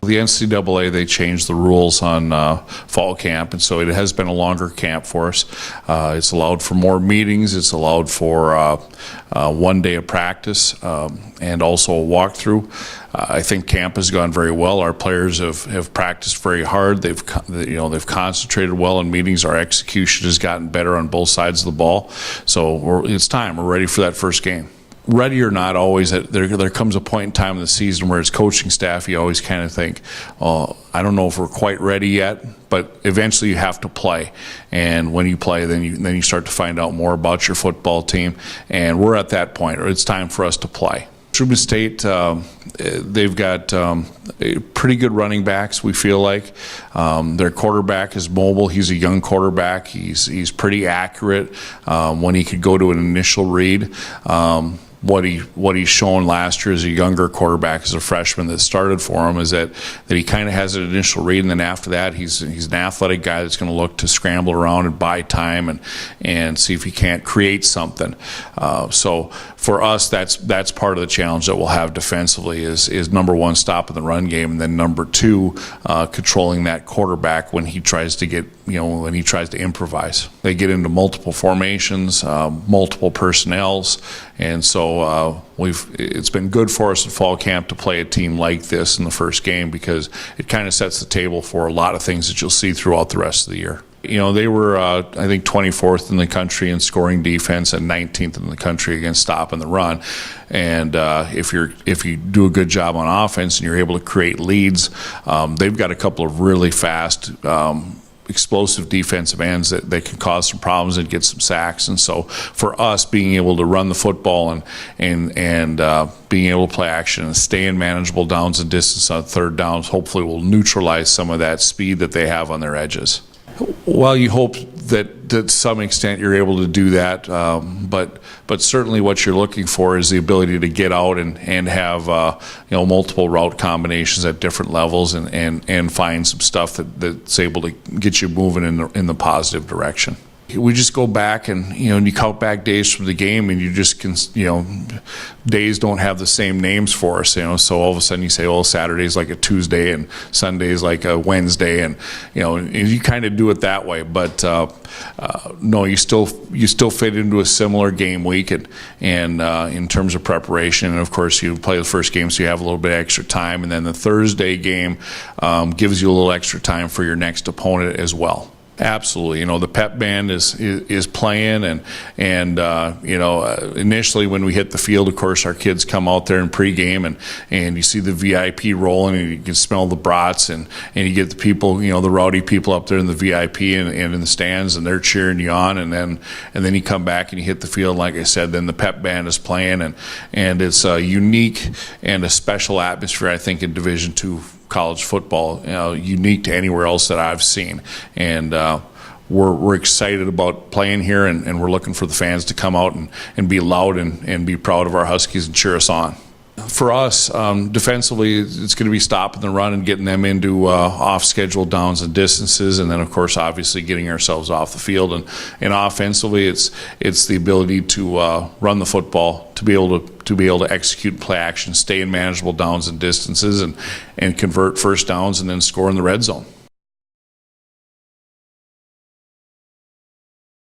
The NCAA, they changed the rules on fall camp, and so it has been a longer camp for us. It's allowed for more meetings. It's allowed for 1 day of practice and also a walkthrough. I think camp has gone very well. Our players have practiced very hard. They've concentrated well in meetings. Our execution has gotten better on both sides of the ball. So it's time. We're ready for that first game. Ready or not, always there comes a point in time in the season where as coaching staff you always kind of think, oh, I don't know if we're quite ready yet, but eventually you have to play. And when you play, then you start to find out more about your football team. And we're at that point. It's time for us to play. Truman State, they've got pretty good running backs, we feel like. Their quarterback is mobile. He's a young quarterback. He's pretty accurate when he could go to an initial read. What he's shown last year as a younger quarterback, as a freshman that started for him, is that he kind of has an initial read, and then after that he's an athletic guy that's going to look to scramble around and buy time and see if he can't create something. So for us, that's part of the challenge that we'll have defensively is number one, stopping the run game, and then number two, controlling that quarterback when he tries to improvise. They get into multiple formations, multiple personnels, and so it's been good for us in fall camp to play a team like this in the first game because it kind of sets the table for a lot of things that you'll see throughout the rest of the year. They were, I think, 24th in the country in scoring defense and 19th in the country against stopping the run. And if you do a good job on offense and you're able to create leads, they've got a couple of really fast, explosive defensive ends that can cause some problems and get some sacks. And so for us, being able to run the football and being able to play action and stay in manageable downs and distance on third downs, hopefully will neutralize some of that speed that they have on their edges. Well, you hope that to some extent you're able to do that, but certainly what you're looking for is the ability to get out and have multiple route combinations at different levels and find some stuff that's able to get you moving in the positive direction. We just go back and you count back days from the game, and you just can days don't have the same names for us. So all of a sudden you say, oh, Saturday's like a Tuesday and Sunday's like a Wednesday, and you kind of do it that way. But no, you still fit into a similar game week, and in terms of preparation, and of course you play the first game, so you have a little bit of extra time, and then the Thursday game gives you a little extra time for your next opponent as well. Absolutely. The pep band is playing, and initially when we hit the field, of course, our kids come out there in pregame, and you see the VIP rolling, and you can smell the brats, and you get the people, the rowdy people up there in the VIP and in the stands, and they're cheering you on, and then you come back and you hit the field, like I said, then the pep band is playing, and it's a unique and a special atmosphere, I think, in Division II college football, unique to anywhere else that I've seen. And we're excited about playing here, and we're looking for the fans to come out and be loud and be proud of our Huskies and cheer us on. For us, defensively, it's going to be stopping the run and getting them into off-schedule downs and distances, and then, of course, obviously getting ourselves off the field. And offensively, it's the ability to run the football, to be able to execute play action, stay in manageable downs and distances, and convert first downs, and then score in the red zone.